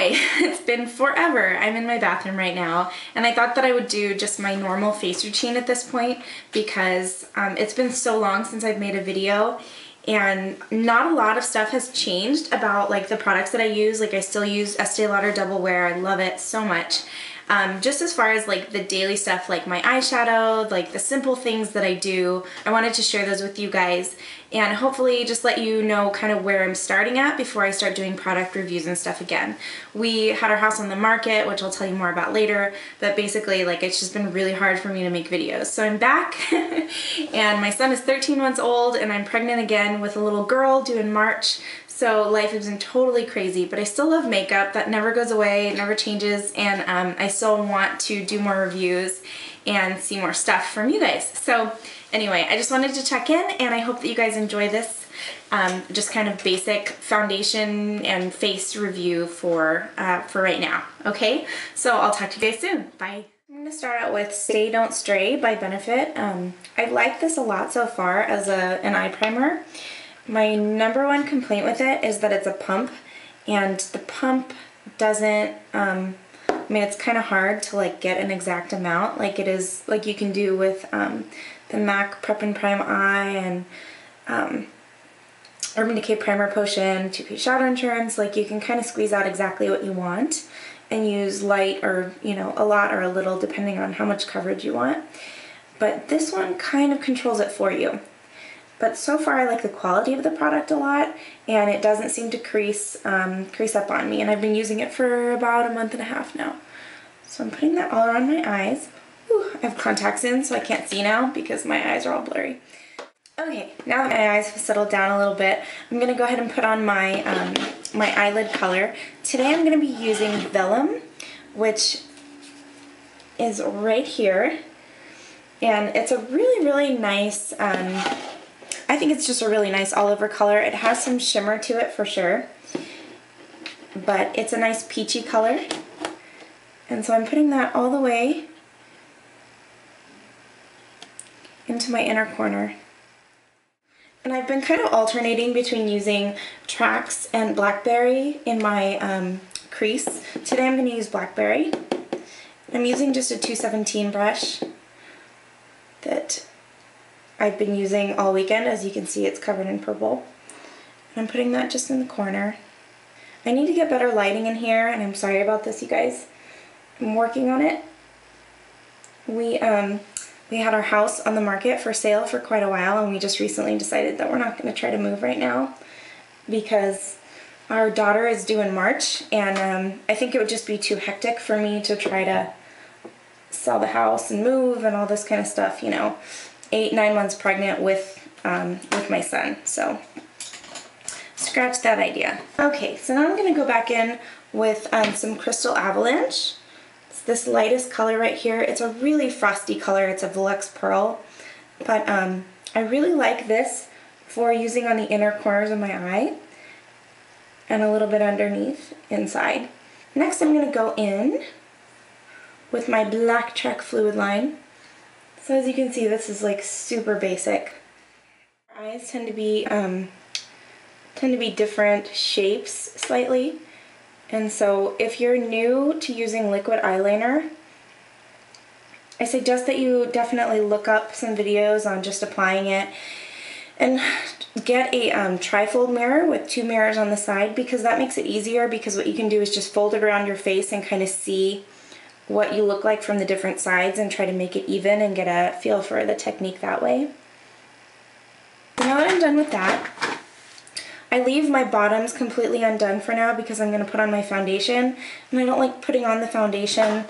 Hi, it's been forever. I'm in my bathroom right now, and I thought that I would do just my normal face routine at this point because it's been so long since I've made a video, and not a lot of stuff has changed about like the products that I use. Like I still use Estee Lauder Double Wear. I love it so much. Just as far as like the daily stuff, like my eyeshadow, like the simple things that I do, I wanted to share those with you guys and hopefully just let you know kind of where I'm starting at before I start doing product reviews and stuff again. We had our house on the market, which I'll tell you more about later, but basically like it's just been really hard for me to make videos. So I'm back and my son is 13 months old and I'm pregnant again with a little girl due in March. So life has been totally crazy, but I still love makeup. That never goes away, it never changes, and I still want to do more reviews and see more stuff from you guys. So anyway, I just wanted to check in, and I hope that you guys enjoy this just kind of basic foundation and face review for right now, okay? So I'll talk to you guys soon. Bye. I'm going to start out with Stay Don't Stray by Benefit. I like this a lot so far as an eye primer. My number one complaint with it is that it's a pump, and the pump doesn't, I mean it's kind of hard to like get an exact amount like it is, like you can do with the MAC Prep and Prime Eye and Urban Decay Primer Potion, 2-piece shadow insurance. Like you can kind of squeeze out exactly what you want and use light or, you know, a lot or a little depending on how much coverage you want. But this one kind of controls it for you. But so far I like the quality of the product a lot, and it doesn't seem to crease up on me, and I've been using it for about a month and a half now. So I'm putting that all around my eyes. Whew, I have contacts in so I can't see now because my eyes are all blurry. Okay, now that my eyes have settled down a little bit, I'm going to go ahead and put on my, my eyelid color. Today I'm going to be using Vellum, which is right here, and it's a really, really nice, I think it's just a really nice all-over color. It has some shimmer to it for sure, but it's a nice peachy color. And so I'm putting that all the way into my inner corner. And I've been kind of alternating between using Trax and Blackberry in my crease. Today I'm going to use Blackberry. I'm using just a 217 brush that I've been using all weekend. As you can see, it's covered in purple. And I'm putting that just in the corner. I need to get better lighting in here, and I'm sorry about this, you guys. I'm working on it. We had our house on the market for sale for quite a while, and we just recently decided that we're not going to try to move right now because our daughter is due in March, and I think it would just be too hectic for me to try to sell the house and move and all this kind of stuff, you know. 8-9 months pregnant with my son, so scratch that idea. Okay, so now I'm going to go back in with some Crystal Avalanche. It's this lightest color right here. It's a really frosty color. It's a Velux Pearl, but I really like this for using on the inner corners of my eye and a little bit underneath inside. Next I'm going to go in with my Blacktrack Fluidline. So as you can see, this is like super basic. Our eyes tend to be different shapes slightly, and so if you're new to using liquid eyeliner, I suggest that you definitely look up some videos on just applying it and get a trifold mirror with 2 mirrors on the side, because that makes it easier, because what you can do is just fold it around your face and kind of see what you look like from the different sides and try to make it even and get a feel for the technique that way. So now that I'm done with that, I leave my bottoms completely undone for now because I'm going to put on my foundation, and I don't like putting on the foundation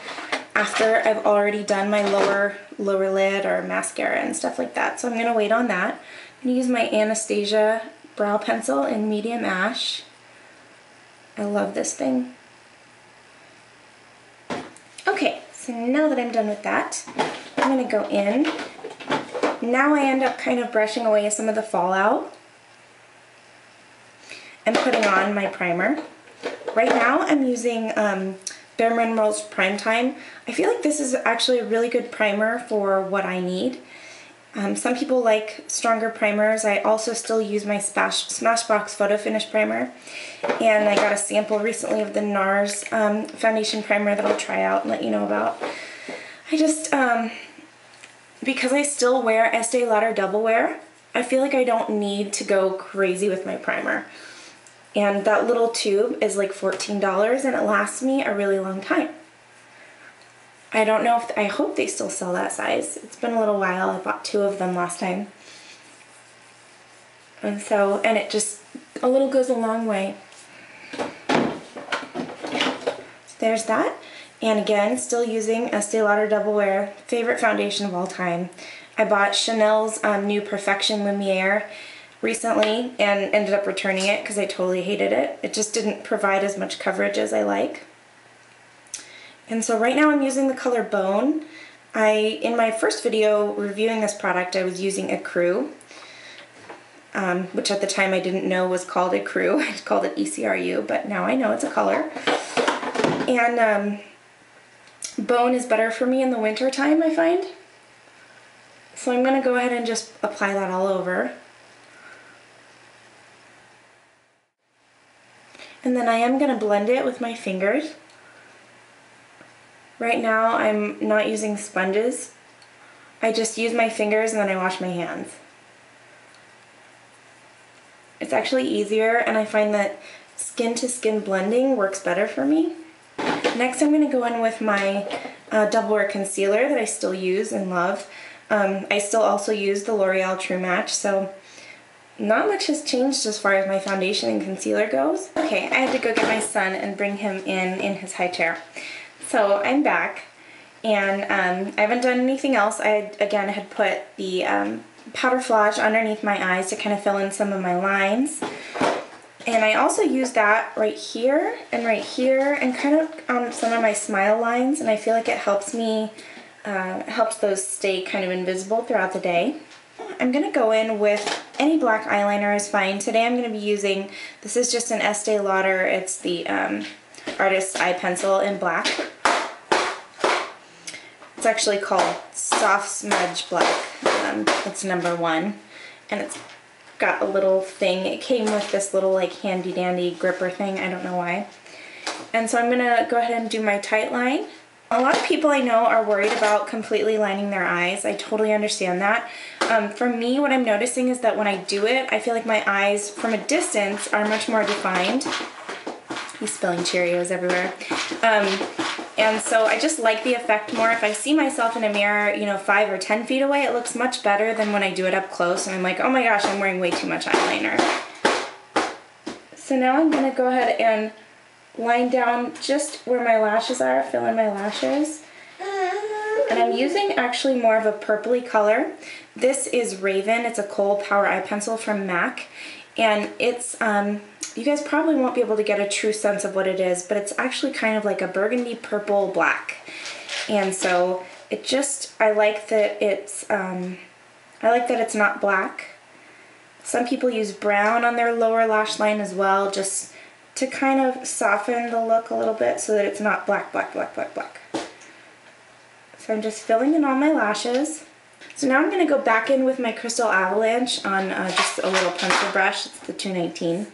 after I've already done my lower lid or mascara and stuff like that. So I'm going to wait on that. I'm going to use my Anastasia brow pencil in medium ash. I love this thing. Okay, so now that I'm done with that, I'm going to go in. Now I end up kind of brushing away some of the fallout and putting on my primer. Right now I'm using Bare Minerals Prime Time. I feel like this is actually a really good primer for what I need. Some people like stronger primers. I also still use my Smashbox Photo Finish Primer. And I got a sample recently of the NARS foundation primer that I'll try out and let you know about. I just, because I still wear Estee Lauder Double Wear, I feel like I don't need to go crazy with my primer. And that little tube is like $14 and it lasts me a really long time. I don't know if, I hope they still sell that size. It's been a little while. I bought 2 of them last time. And so, and it just, a little goes a long way. So there's that. And again, still using Estee Lauder Double Wear, favorite foundation of all time. I bought Chanel's new Perfection Lumiere recently and ended up returning it because I totally hated it. It just didn't provide as much coverage as I like. And so right now I'm using the color Bone. In my first video reviewing this product, I was using Ecru, which at the time I didn't know was called Ecru. I called it ECRU, but now I know it's a color. And Bone is better for me in the winter time, I find. So I'm going to go ahead and just apply that all over. And then I am going to blend it with my fingers. Right now I'm not using sponges. I just use my fingers and then I wash my hands. It's actually easier and I find that skin to skin blending works better for me. Next I'm going to go in with my Double Wear concealer that I still use and love. I still also use the L'Oreal True Match, so not much has changed as far as my foundation and concealer goes. Okay, I had to go get my son and bring him in his high chair. So I'm back, and I haven't done anything else. I, again, had put the Powderflage underneath my eyes to kind of fill in some of my lines. And I also use that right here and kind of on some of my smile lines, and I feel like it helps me, helps those stay kind of invisible throughout the day. I'm going to go in with any black eyeliner is fine. Today I'm going to be using, this is just an Estee Lauder, it's the Artist's Eye Pencil in black. It's actually called Soft Smudge Black. It's number 1, and it's got a little thing. It came with this little like handy dandy gripper thing, I don't know why. And so I'm going to go ahead and do my tight line. A lot of people I know are worried about completely lining their eyes. I totally understand that. For me, what I'm noticing is that when I do it, I feel like my eyes from a distance are much more defined. He's spilling Cheerios everywhere. And so I just like the effect more. If I see myself in a mirror, you know, 5 or 10 feet away, it looks much better than when I do it up close and I'm like, oh my gosh, I'm wearing way too much eyeliner. So now I'm going to go ahead and line down just where my lashes are, fill in my lashes. And I'm using actually more of a purpley color. This is Raven. It's a Kohl Power Eye Pencil from MAC. And it's, you guys probably won't be able to get a true sense of what it is, but it's actually kind of like a burgundy purple black. And so it just, I like that it's not black. Some people use brown on their lower lash line as well, just to kind of soften the look a little bit so that it's not black, black, black, black, black. So I'm just filling in all my lashes. So now I'm going to go back in with my Crystal Avalanche on just a little pencil brush. It's the 219.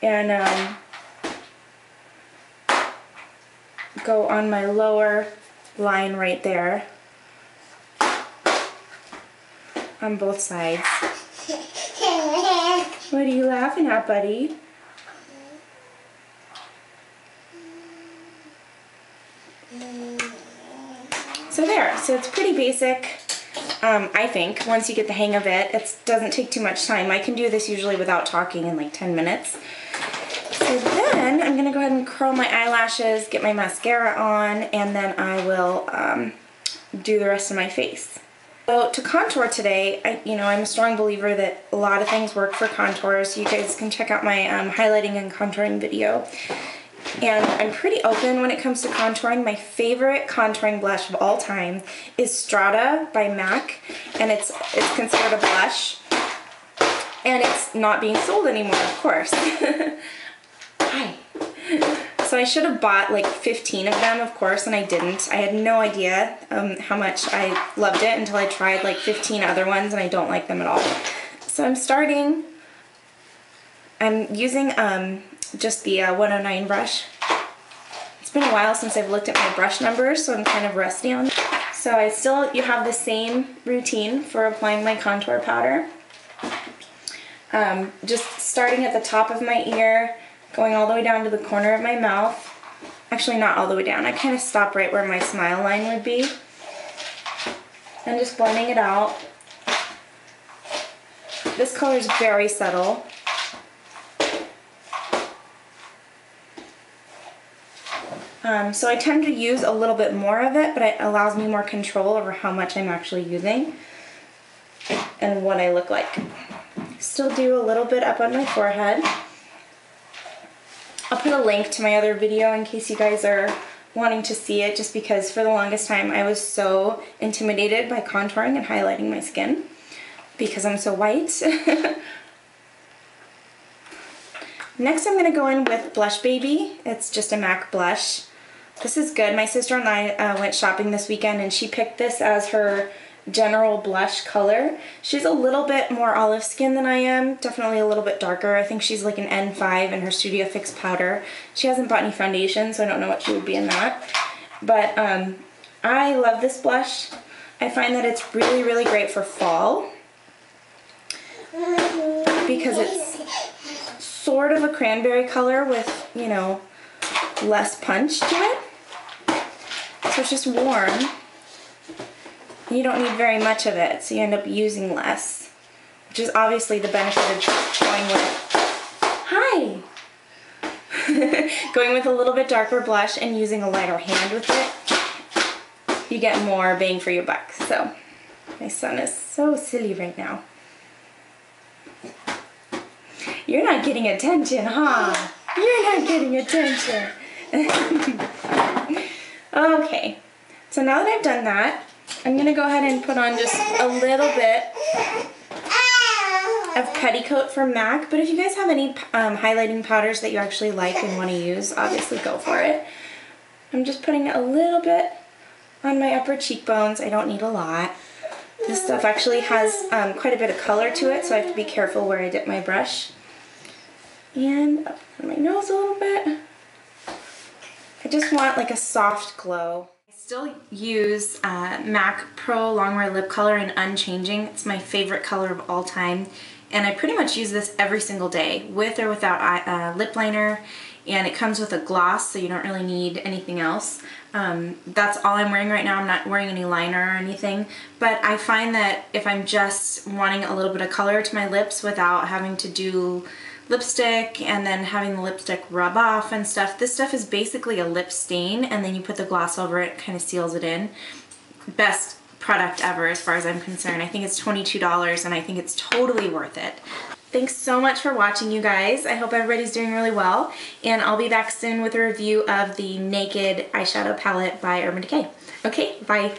And go on my lower line right there on both sides. What are you laughing at, buddy? So there, so it's pretty basic, I think, once you get the hang of it. It doesn't take too much time. I can do this usually without talking in like 10 minutes. So then I'm going to go ahead and curl my eyelashes, get my mascara on, and then I will do the rest of my face. So to contour today, I'm a strong believer that a lot of things work for contour, so you guys can check out my highlighting and contouring video. And I'm pretty open when it comes to contouring. My favorite contouring blush of all time is Strada by MAC, and it's considered a blush, and it's not being sold anymore, of course. Hi. So I should have bought like 15 of them, of course, and I didn't. I had no idea how much I loved it until I tried like 15 other ones, and I don't like them at all. So I'm using just the 109 brush. It's been a while since I've looked at my brush numbers, so I'm kind of rusty on that. So you have the same routine for applying my contour powder. Just starting at the top of my ear, going all the way down to the corner of my mouth. Actually, not all the way down. I kind of stop right where my smile line would be. And just blending it out. This color is very subtle. So I tend to use a little bit more of it, but it allows me more control over how much I'm actually using and what I look like. Still do a little bit up on my forehead. I'll put a link to my other video in case you guys are wanting to see it, just because for the longest time I was so intimidated by contouring and highlighting my skin because I'm so white. Next I'm going to go in with Blushbaby. It's just a MAC blush. This is good. My sister and I went shopping this weekend and she picked this as her general blush color. She's a little bit more olive skin than I am, definitely a little bit darker. I think she's like an N5 in her Studio Fix powder. She hasn't bought any foundation, so I don't know what she would be in that. But I love this blush. I find that it's really, really great for fall because it's sort of a cranberry color with, you know, less punch to it. So it's just warm. You don't need very much of it, so you end up using less, which is obviously the benefit of going with a little bit darker blush and using a lighter hand with it. You get more bang for your buck. So my son is so silly right now. You're not getting attention, huh? You're not getting attention. Okay, so now that I've done that, I'm going to go ahead and put on just a little bit of Petticoat from MAC, but if you guys have any highlighting powders that you actually like and want to use, obviously go for it. I'm just putting a little bit on my upper cheekbones. I don't need a lot. This stuff actually has quite a bit of color to it, so I have to be careful where I dip my brush. And up on my nose a little bit. I just want like a soft glow. I still use MAC ProLongwear Lip Color in Unchanging. It's my favorite color of all time. And I pretty much use this every single day, with or without lip liner. And it comes with a gloss, so you don't really need anything else. That's all I'm wearing right now. I'm not wearing any liner or anything. But I find that if I'm just wanting a little bit of color to my lips without having to do lipstick and then having the lipstick rub off and stuff, this stuff is basically a lip stain, and then you put the gloss over it, kind of seals it in. Best product ever as far as I'm concerned. I think it's $22 and I think it's totally worth it. Thanks so much for watching, you guys. I hope everybody's doing really well, and I'll be back soon with a review of the Naked eyeshadow palette by Urban Decay. Okay, bye.